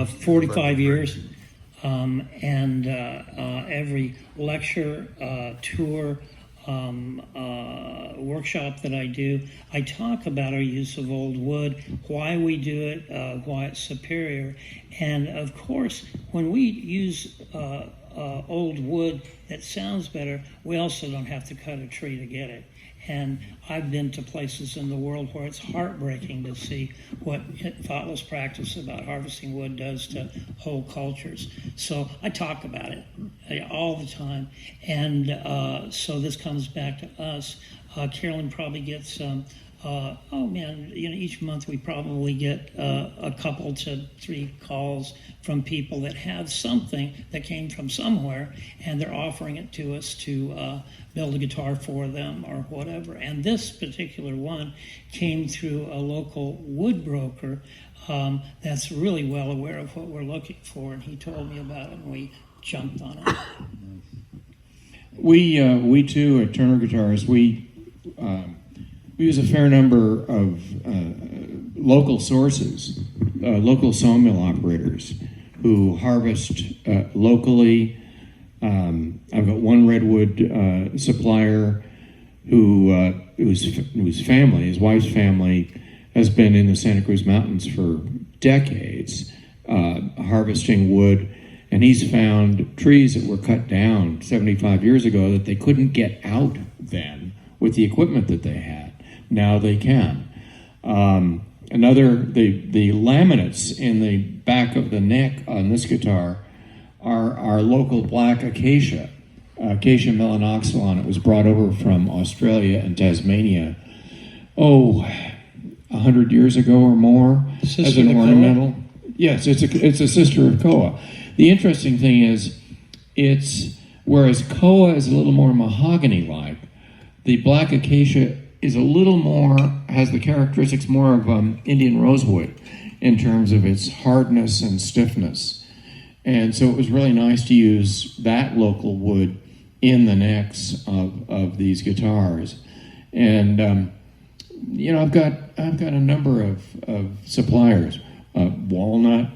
45 years. And every lecture, tour, workshop that I do, I talk about our use of old wood, why we do it, why it's superior. And of course, when we use old wood that sounds better, we also don't have to cut a tree to get it. And I've been to places in the world where it's heartbreaking to see what thoughtless practice about harvesting wood does to whole cultures. So I talk about it all the time. And so this comes back to us. Carolyn probably gets each month we probably get a couple to 3 calls from people that have something that came from somewhere, and they're offering it to us to build a guitar for them or whatever. And this particular one came through a local wood broker that's really well aware of what we're looking for, and he told me about it, and we jumped on it. We too at Turner Guitars, we use a fair number of local sources, local sawmill operators who harvest locally. I've got one Redwood supplier whose family, his wife's family, has been in the Santa Cruz Mountains for decades harvesting wood, and he's found trees that were cut down 75 years ago that they couldn't get out then with the equipment that they had. Now they can. The laminates in the back of the neck on this guitar are our local black acacia, Acacia melanoxylon. It was brought over from Australia and Tasmania, 100 years ago or more, as an ornamental. Yes, it's a sister of koa. The interesting thing is, whereas koa is a little more mahogany-like, the black acacia is a little more, has the characteristics more of Indian rosewood in terms of its hardness and stiffness. And so it was really nice to use that local wood in the necks of these guitars. And I've got a number of suppliers. Walnut,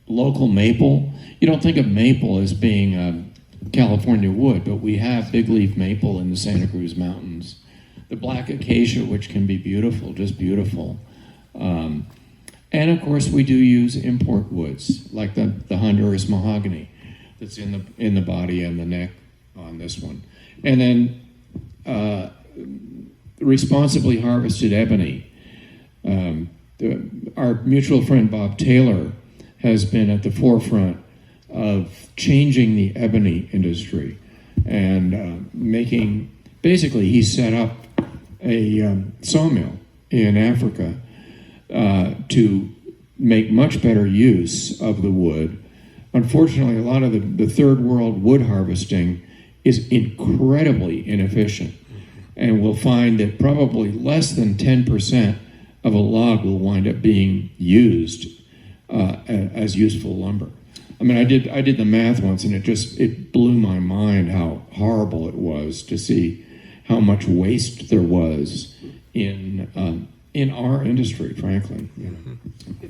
local maple. You don't think of maple as being California wood, but we have big leaf maple in the Santa Cruz Mountains. The black acacia, which can be beautiful, just beautiful. And of course, we do use import woods, like the Honduras mahogany that's in the body and the neck on this one. And then responsibly harvested ebony. Our mutual friend Bob Taylor has been at the forefront of changing the ebony industry and basically he set up a sawmill in Africa to make much better use of the wood. Unfortunately, a lot of the third world wood harvesting is incredibly inefficient, and we'll find that probably less than 10% of a log will wind up being used as useful lumber. I mean, I did the math once, and it blew my mind how horrible it was to see how much waste there was in our industry, frankly.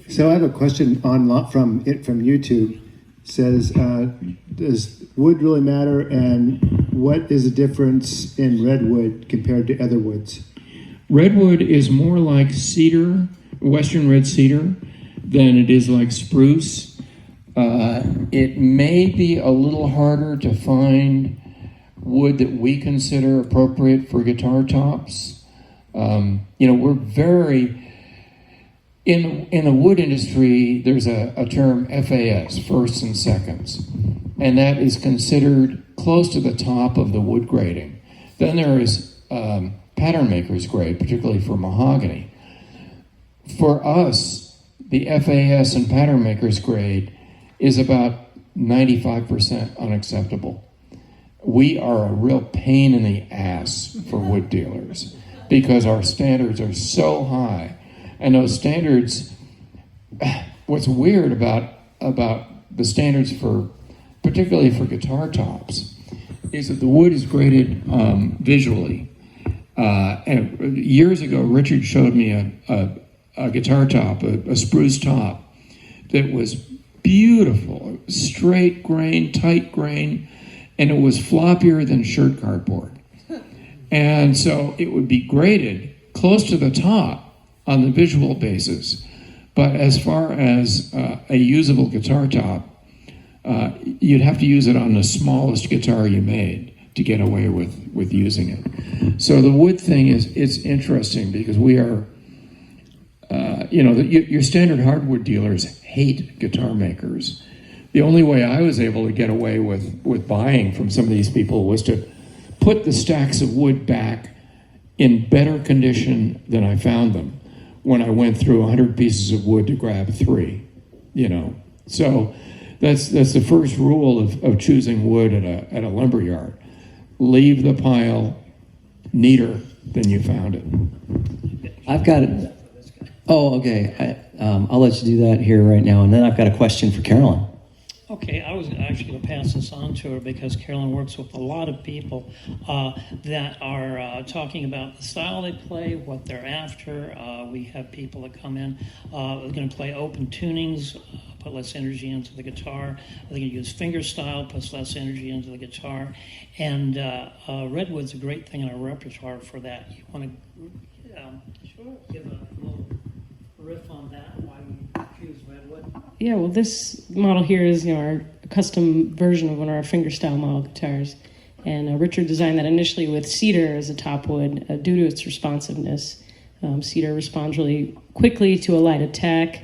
So I have a question from YouTube. It says, does wood really matter, and what is the difference in redwood compared to other woods? Redwood is more like cedar, western red cedar, than it is like spruce. It may be a little harder to find wood that we consider appropriate for guitar tops. We're very, in the wood industry, there's a term FAS, firsts and seconds, and that is considered close to the top of the wood grading. Then there is pattern maker's grade, particularly for mahogany. For us, the FAS and pattern maker's grade is about 95% unacceptable. We are a real pain in the ass for wood dealers because our standards are so high. And those standards, what's weird about the standards particularly for guitar tops, is that the wood is graded visually. And years ago, Richard showed me a guitar top, a spruce top, that was beautiful. It was straight grain, tight grain, and it was floppier than shirt cardboard. And so it would be graded close to the top on the visual basis. But as far as a usable guitar top, you'd have to use it on the smallest guitar you made to get away with using it. So the wood thing it's interesting because we are, your standard hardwood dealers hate guitar makers. The only way I was able to get away with buying from some of these people was to put the stacks of wood back in better condition than I found them when I went through 100 pieces of wood to grab 3, So that's the first rule of choosing wood at a lumber yard. Leave the pile neater than you found it. I've got it. Oh, okay. I'll let you do that here right now, and then I've got a question for Carolyn. Okay, I was actually going to pass this on to her because Carolyn works with a lot of people that are talking about the style they play, what they're after. We have people that come in, they're going to play open tunings, put less energy into the guitar. They're going to use finger style, puts less energy into the guitar. And Redwood's a great thing in our repertoire for that. You want to give a little riff on that, why we choose Redwood? Yeah, well, this model here is our custom version of one of our fingerstyle model guitars. And Richard designed that initially with cedar as a top wood due to its responsiveness. Cedar responds really quickly to a light attack,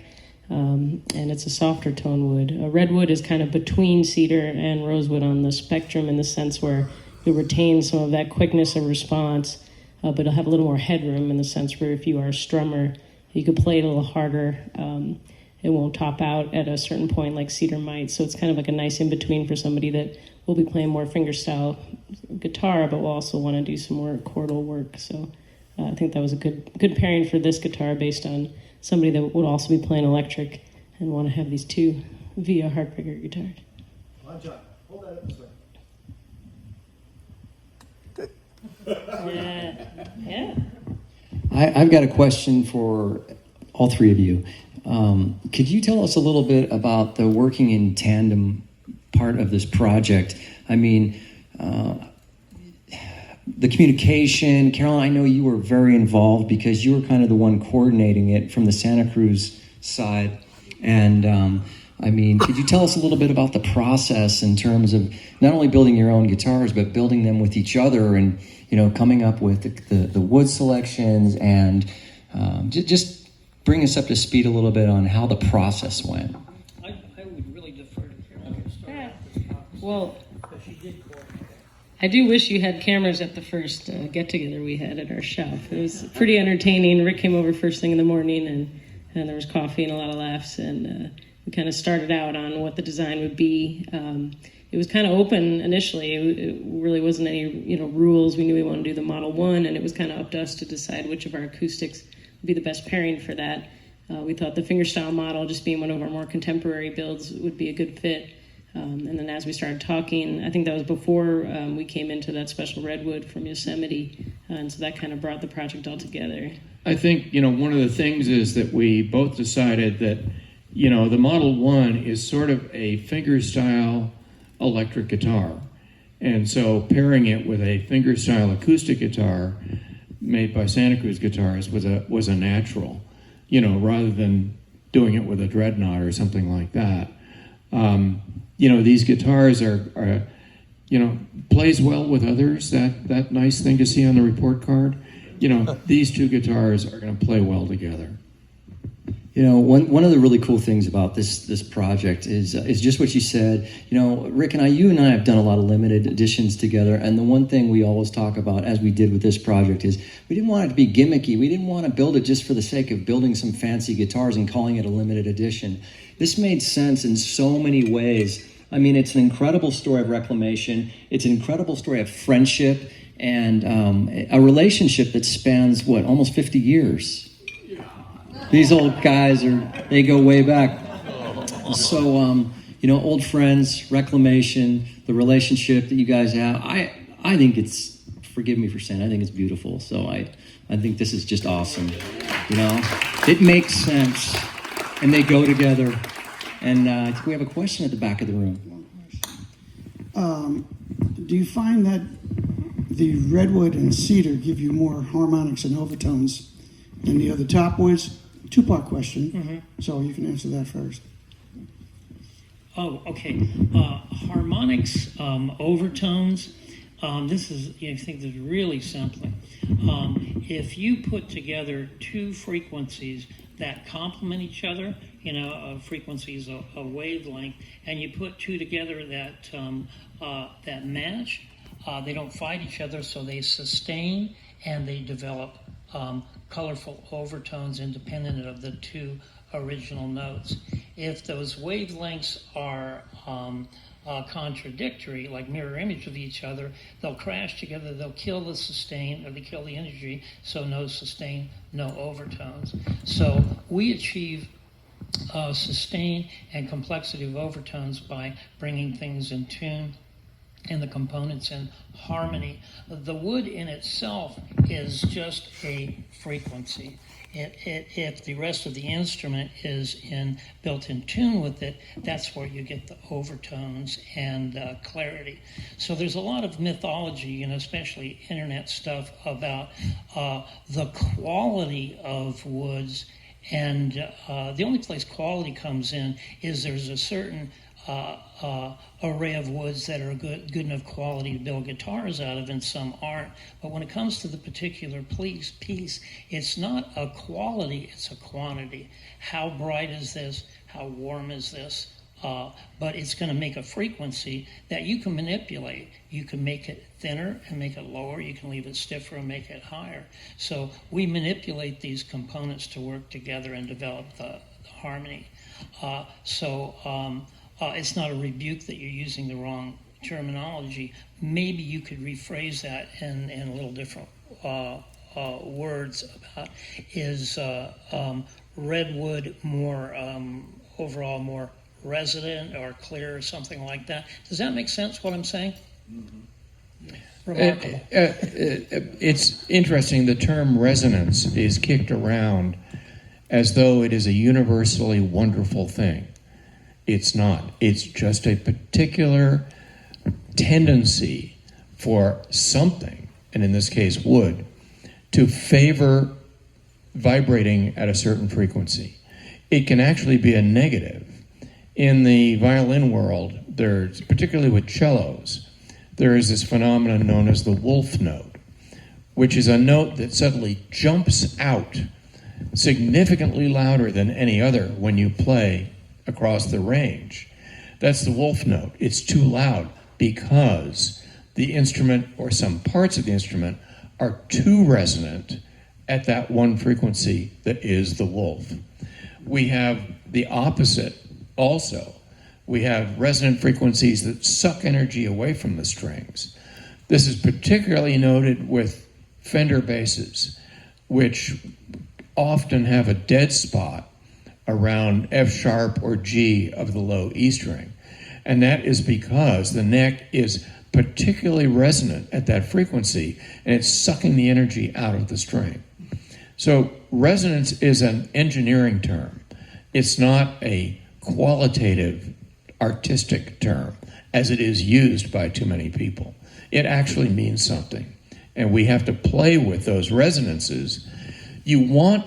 and it's a softer tone wood. Redwood is kind of between cedar and rosewood on the spectrum in the sense where you'll retain some of that quickness of response, but it'll have a little more headroom in the sense where if you are a strummer, you could play it a little harder. It won't top out at a certain point like cedar might. So it's kind of like a nice in-between for somebody that will be playing more fingerstyle guitar, but will also want to do some more chordal work. So I think that was a good pairing for this guitar based on somebody that would also be playing electric and want to have these two via Heartbreaker guitars. Come on, John. Hold that up this way. Yeah. I've got a question for all three of you. Could you tell us a little bit about the working in tandem part of this project? I mean, the communication. Carolyn, I know you were very involved because you were kind of the one coordinating it from the Santa Cruz side. And could you tell us a little bit about the process in terms of not only building your own guitars, but building them with each other and, coming up with the wood selections and just bring us up to speed a little bit on how the process went. I would really defer to Carolyn to start out this process. Well, Because she did coordinate. I do wish you had cameras at the first get-together we had at our shop. It was pretty entertaining. Rick came over first thing in the morning, and there was coffee and a lot of laughs, and we kind of started out on what the design would be. It was kind of open initially. It really wasn't any rules. We knew we wanted to do the Model 1, and it was kind of up to us to decide which of our acoustics would be the best pairing for that. We thought the fingerstyle model, just being one of our more contemporary builds, would be a good fit. And then as we started talking, I think that was before we came into that special redwood from Yosemite, and so that kind of brought the project all together. I think, one of the things is that we both decided that, the Model 1 is sort of a fingerstyle electric guitar. And so pairing it with a fingerstyle acoustic guitar made by Santa Cruz Guitars was a natural, rather than doing it with a dreadnought or something like that. These guitars are plays well with others, that nice thing to see on the report card. These two guitars are going to play well together. One of the really cool things about this project is just what you said. Rick and you and I have done a lot of limited editions together, and the one thing we always talk about, as we did with this project, is we didn't want it to be gimmicky. We didn't want to build it just for the sake of building some fancy guitars and calling it a limited edition. This made sense in so many ways. I mean, it's an incredible story of reclamation. It's an incredible story of friendship and a relationship that spans, almost 50 years. These old guys they go way back. So, old friends, reclamation, the relationship that you guys have. I think it's, forgive me for saying, I think it's beautiful. So I think this is just awesome. It makes sense, and they go together. And I think we have a question at the back of the room. Do you find that the redwood and cedar give you more harmonics and overtones than the other top woods? Two-part question, so you can answer that first. Oh, okay. Harmonics, overtones. This is, I think this is really simple. If you put together two frequencies that complement each other, a frequency is a wavelength, and you put two together that match, they don't fight each other, so they sustain and they develop colorful overtones independent of the two original notes. If those wavelengths are contradictory, like mirror image of each other, they'll crash together, they'll kill the sustain, or they kill the energy, so no sustain, no overtones. So we achieve sustain and complexity of overtones by bringing things in tune and the components in harmony. The wood in itself is just a frequency. If the rest of the instrument is built in tune with it, that's where you get the overtones and clarity. So there's a lot of mythology, especially internet stuff, about the quality of woods. And the only place quality comes in is there's a certain array of woods that are good enough quality to build guitars out of, and some aren't. But when it comes to the particular piece, it's not a quality, it's a quantity. How bright is this? How warm is this? But it's going to make a frequency that you can manipulate. You can make it thinner and make it lower. You can leave it stiffer and make it higher. So we manipulate these components to work together and develop the harmony. It's not a rebuke that you're using the wrong terminology. Maybe you could rephrase that in a little different words about, is redwood more overall more resonant or clear or something like that? Does that make sense, what I'm saying? Remarkable. It's interesting, the term resonance is kicked around as though it is a universally wonderful thing. It's not. It's just a particular tendency for something, and in this case wood, to favor vibrating at a certain frequency. It can actually be a negative. In the violin world, there's, particularly with cellos, there is this phenomenon known as the wolf note, which is a note that suddenly jumps out significantly louder than any other when you play across the range. That's the wolf note. It's too loud because the instrument or some parts of the instrument are too resonant at that one frequency that is the wolf. We have the opposite also. We have resonant frequencies that suck energy away from the strings. This is particularly noted with Fender basses, which often have a dead spot around F sharp or G of the low E string. And that is because the neck is particularly resonant at that frequency, and it's sucking the energy out of the string. So resonance is an engineering term. It's not a qualitative artistic term as it is used by too many people. It actually means something, and we have to play with those resonances. You want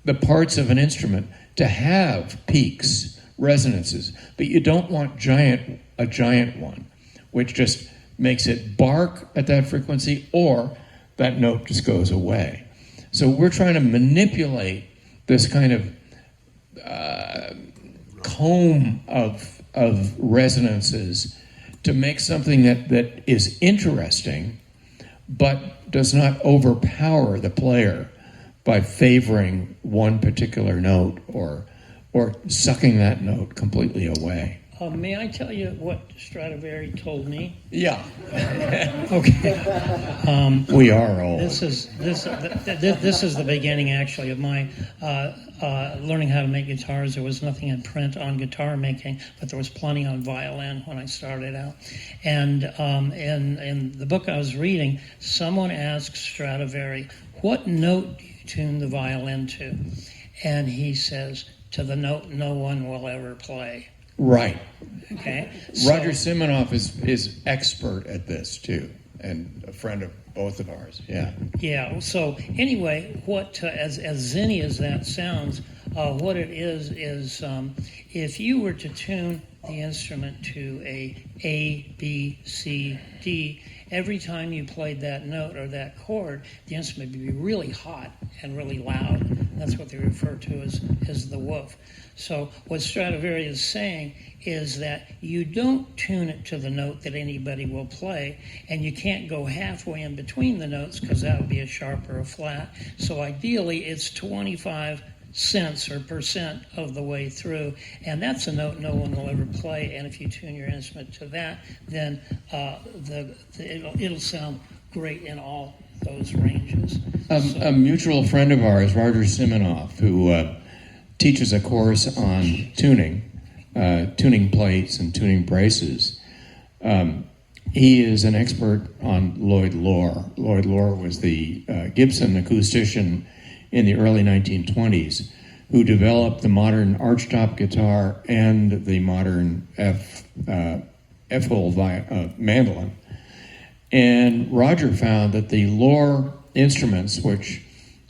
the parts of an instrument to have peaks, resonances, but you don't want a giant one, which just makes it bark at that frequency, or that note just goes away. So we're trying to manipulate this kind of comb of resonances to make something that is interesting, but does not overpower the player by favoring one particular note or sucking that note completely away. May I tell you what Stradivari told me? Yeah. Okay. We are old. This is the beginning, actually, of my learning how to make guitars. There was nothing in print on guitar making, but there was plenty on violin when I started out. And in the book I was reading, someone asked Stradivari, "What note do you tune the violin to?" And he says, to the note no one will ever play. Right. Okay. Roger Simonoff is expert at this too, and a friend of both of ours. Yeah. Yeah. So anyway, what as zinny as that sounds, what it is if you were to tune the instrument to A, B, C, D, every time you played that note or that chord, the instrument would be really hot and really loud. That's what they refer to as the woof. So what Stradivari is saying is that you don't tune it to the note that anybody will play, and you can't go halfway in between the notes because that would be a sharp or a flat. So ideally, it's 25 cents or percent of the way through, and that's a note no one will ever play. And if you tune your instrument to that, then it'll sound great in all those ranges. A mutual friend of ours, Roger Simonoff, who teaches a course on tuning plates and tuning braces. He is an expert on Lloyd Loar. Lloyd Loar was the Gibson acoustician in the early 1920s who developed the modern archtop guitar and the modern F-hole mandolin. And Roger found that the Loar instruments, which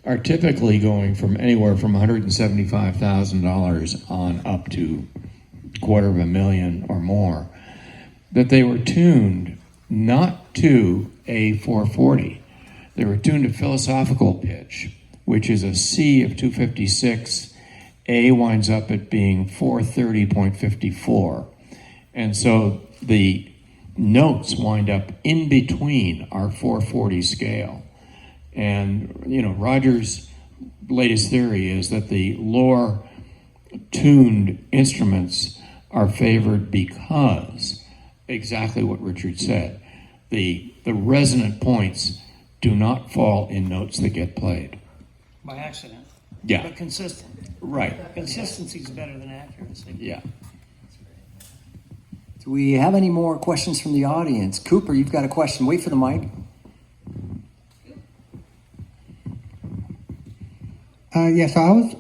are typically going from anywhere from $175,000 on up to $250,000 or more, that they were tuned not to a 440. They were tuned to philosophical pitch, which is a C of 256. A winds up at being 430.54. And so the notes wind up in between our 440 scale. And, Roger's latest theory is that the Loar tuned instruments are favored because, exactly what Richard said, the resonant points do not fall in notes that get played. By accident. Yeah. But consistent. Right. Consistency is better than accuracy. Yeah. Do we have any more questions from the audience? Cooper, you've got a question. Wait for the mic. So I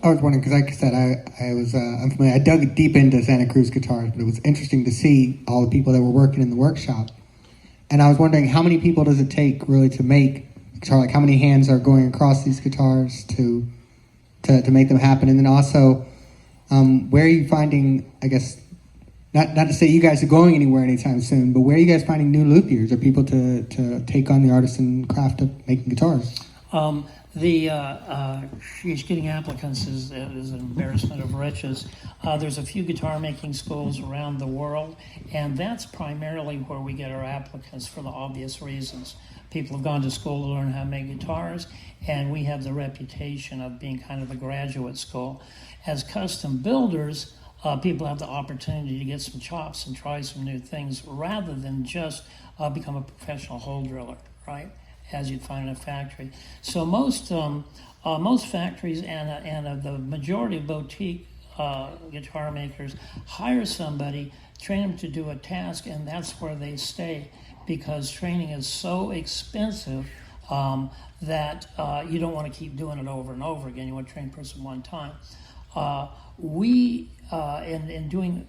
was wondering, because like I said, I'm familiar. I dug deep into Santa Cruz guitars, but it was interesting to see all the people that were working in the workshop. And I was wondering, how many people does it take really to make a guitar? Like, how many hands are going across these guitars to make them happen? And then also, where are you finding, I guess, not to say you guys are going anywhere anytime soon, but where are you guys finding new luthiers or people to take on the artisan craft of making guitars? She's getting applicants is an embarrassment of riches. There's a few guitar making schools around the world, and that's primarily where we get our applicants for the obvious reasons. People have gone to school to learn how to make guitars, and we have the reputation of being kind of a graduate school. As custom builders, people have the opportunity to get some chops and try some new things rather than just become a professional hole driller, right? As you'd find in a factory. So most factories and the majority of boutique guitar makers hire somebody, train them to do a task, and that's where they stay, because training is so expensive that you don't want to keep doing it over and over again. You want to train a person one time. In doing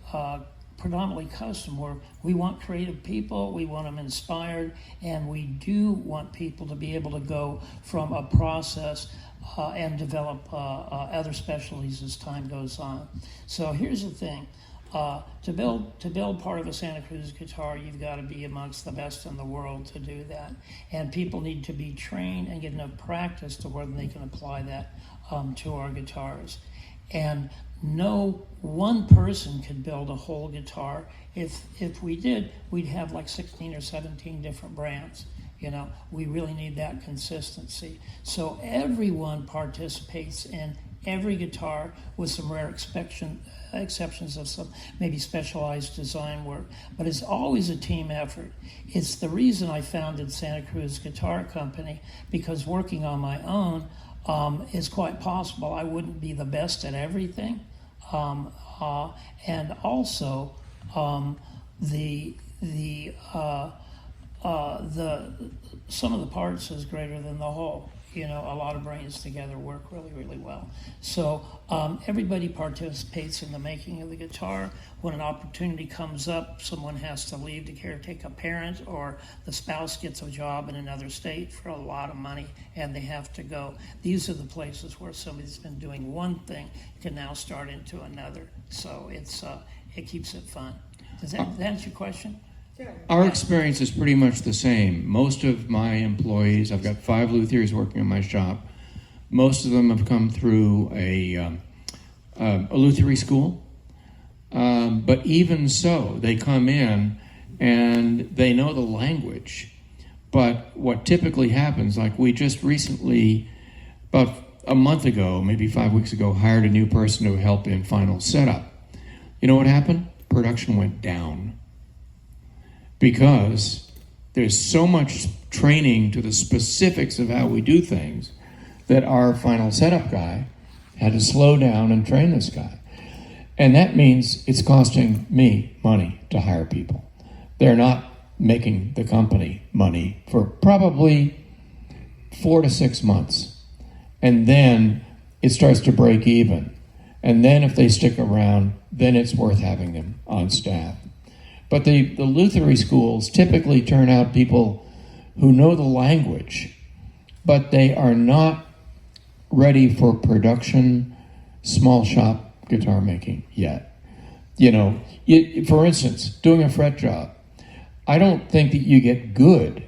predominantly custom work, we want creative people, we want them inspired, and we do want people to be able to go from a process and develop other specialties as time goes on. So here's the thing. To build part of a Santa Cruz guitar, you've got to be amongst the best in the world to do that. And people need to be trained and get enough practice to where they can apply that to our guitars. And no one person could build a whole guitar. If we did, we'd have like 16 or 17 different brands. We really need that consistency. So everyone participates in every guitar, with some rare exceptions of some maybe specialized design work. But it's always a team effort. It's the reason I founded Santa Cruz Guitar Company, because working on my own is quite possible I wouldn't be the best at everything. And also, the sum of the parts is greater than the whole. You know, a lot of brains together work really, really well. So everybody participates in the making of the guitar. When an opportunity comes up, someone has to leave to caretake a parent, or the spouse gets a job in another state for a lot of money and they have to go. These are the places where somebody's been doing one thing can now start into another. So it keeps it fun. Does that answer your question? Our experience is pretty much the same. Most of my employees, I've got 5 luthiers working in my shop. Most of them have come through a luthiery school. But even so, they come in and they know the language. But what typically happens, like we just recently, about a month ago, maybe 5 weeks ago, hired a new person to help in final setup. You know what happened? Production went down. Because there's so much training to the specifics of how we do things that our final setup guy had to slow down and train this guy. And that means it's costing me money to hire people. They're not making the company money for probably 4 to 6 months. And then it starts to break even. And then if they stick around, then it's worth having them on staff. But the luthiery schools typically turn out people who know the language, but they are not ready for production, small shop guitar making yet. You know, for instance, doing a fret job. I don't think that you get good,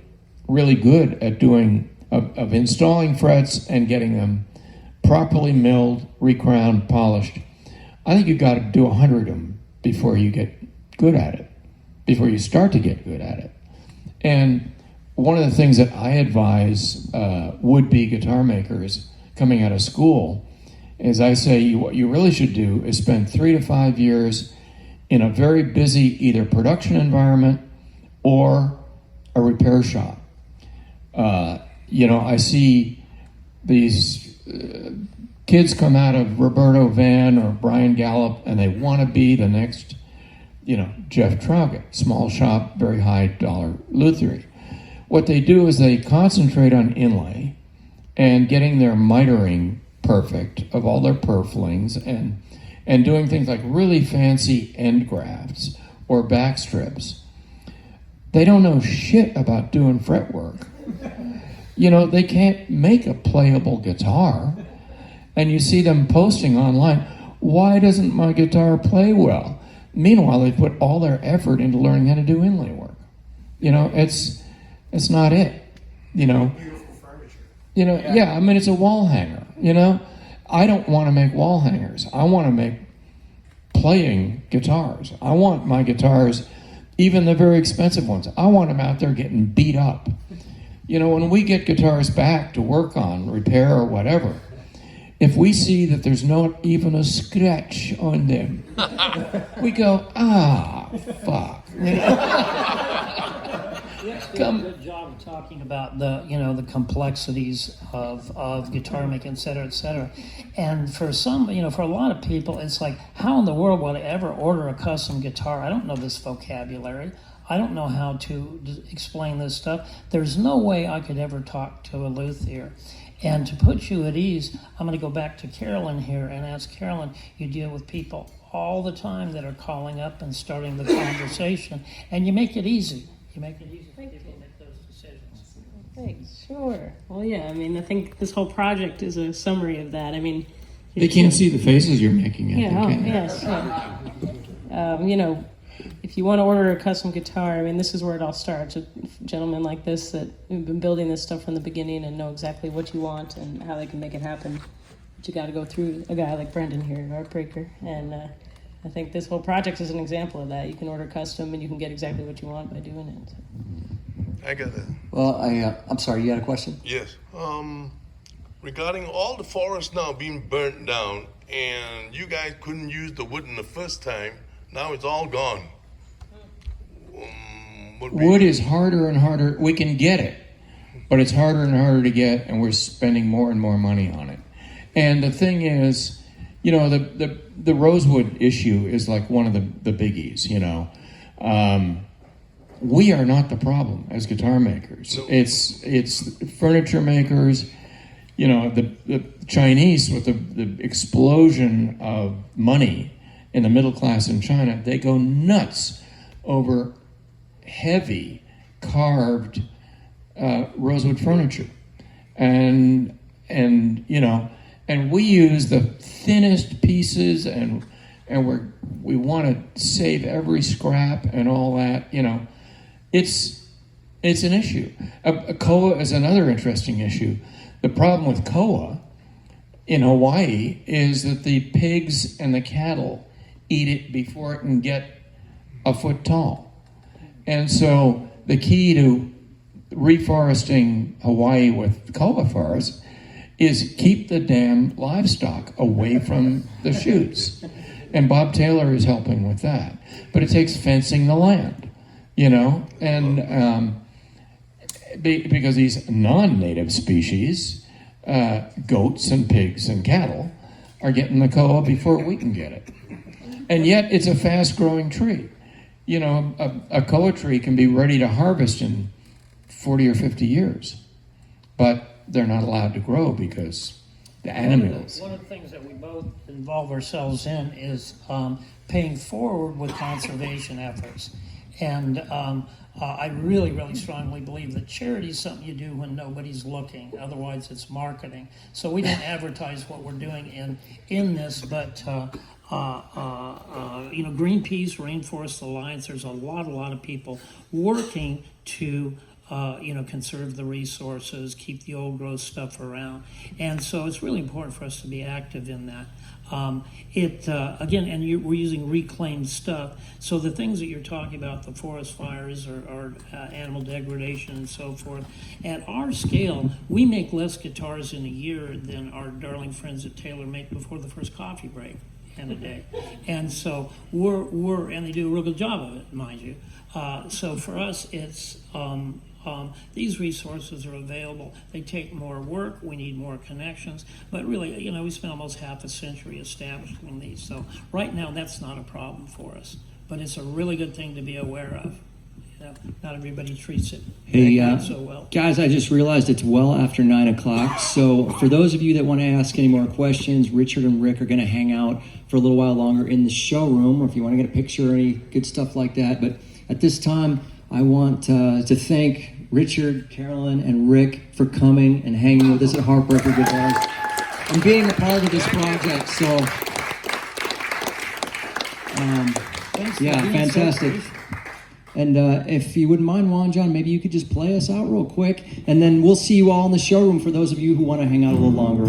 really good at doing, of installing frets and getting them properly milled, recrowned, polished. I think you've got to do 100 of them before you get good at it. Before you start to get good at it. And one of the things that I advise would-be guitar makers coming out of school is I say what you really should do is spend 3 to 5 years in a very busy either production environment or a repair shop. You know, I see these kids come out of Roberto Van or Brian Gallup and they want to be the next, you know, Jeff Traugott, small shop, very high dollar luthiery. What they do is they concentrate on inlay and getting their mitering perfect of all their purflings and doing things like really fancy end grafts or back strips. They don't know shit about doing fretwork. You know, they can't make a playable guitar. And you see them posting online, why doesn't my guitar play well? Meanwhile, they put all their effort into learning how to do inlay work. You know, it's not it. You know, beautiful furniture. You know, yeah. I mean, it's a wall hanger. You know, I don't want to make wall hangers. I want to make playing guitars. I want my guitars, even the very expensive ones. I want them out there getting beat up. You know, when we get guitars back to work on, repair or whatever, if we see that there's not even a scratch on them, we go, fuck. Come. A good job of talking about the complexities of guitar making, et cetera, et cetera. And for some, for a lot of people, it's like, how in the world would I ever order a custom guitar? I don't know this vocabulary. I don't know how to explain this stuff. There's no way I could ever talk to a luthier. And to put you at ease, I'm going to go back to Carolyn here and ask Carolyn, you deal with people all the time that are calling up and starting the conversation, and you make it easy. You make it easy for people to make those decisions. Thanks. Sure. Well, yeah, I mean, I think this whole project is a summary of that. I mean, they can't see the faces you're making. Yes. If you want to order a custom guitar, I mean, this is where it all starts. With gentlemen like this that have been building this stuff from the beginning and know exactly what you want and how they can make it happen. But you got to go through a guy like Brendan here, Heartbreaker, and I think this whole project is an example of that. You can order custom and you can get exactly what you want by doing it. So. I got that. Well, I'm sorry, you had a question? Yes. Regarding all the forests now being burnt down, and you guys couldn't use the wood in the first time, now it's all gone. Wood is harder and harder. We can get it, but it's harder and harder to get, and we're spending more and more money on it. And the thing is, the rosewood issue is like one of the biggies, We are not the problem as guitar makers. No. It's furniture makers. You know, the Chinese, with the explosion of money in the middle class in China, they go nuts over heavy carved rosewood furniture, and you know, and we use the thinnest pieces, and we want to save every scrap and all that. You know, it's an issue. Koa is another interesting issue. The problem with koa in Hawaii is that the pigs and the cattle eat it before it can get a foot tall. And so the key to reforesting Hawaii with koa forests is keep the damn livestock away from the shoots. And Bob Taylor is helping with that. But it takes fencing the land, you know, and because these non-native species, goats and pigs and cattle, are getting the koa before we can get it. And yet it's a fast-growing tree. You know, a koa tree can be ready to harvest in 40 or 50 years, but they're not allowed to grow because the animals. One of the things that we both involve ourselves in is paying forward with conservation efforts. And I really, really strongly believe that charity is something you do when nobody's looking. Otherwise, it's marketing. So we don't advertise what we're doing in this, but you know, Greenpeace, Rainforest Alliance, there's a lot of people working to you know, conserve the resources, keep the old growth stuff around. And so it's really important for us to be active in that. Again, and we're using reclaimed stuff. So the things that you're talking about, the forest fires or animal degradation and so forth, at our scale, we make less guitars in a year than our darling friends at Taylor make before the first coffee break in a day. And so and they do a real good job of it, mind you. So for us, it's these resources are available. They take more work. We need more connections. But really, you know, we spent almost half a century establishing these. So right now, that's not a problem for us. But it's a really good thing to be aware of. You know, not everybody treats it so well. Guys, I just realized it's well after 9 o'clock. So for those of you that want to ask any more questions, Richard and Rick are going to hang out for a little while longer in the showroom, or if you want to get a picture or any good stuff like that. But at this time, I want to thank Richard, Carolyn, and Rick for coming and hanging with us at Heartbreaker Guitar and being a part of this project. So, yeah, fantastic. And if you wouldn't mind, Juan John, maybe you could just play us out real quick, and then we'll see you all in the showroom for those of you who want to hang out a little longer.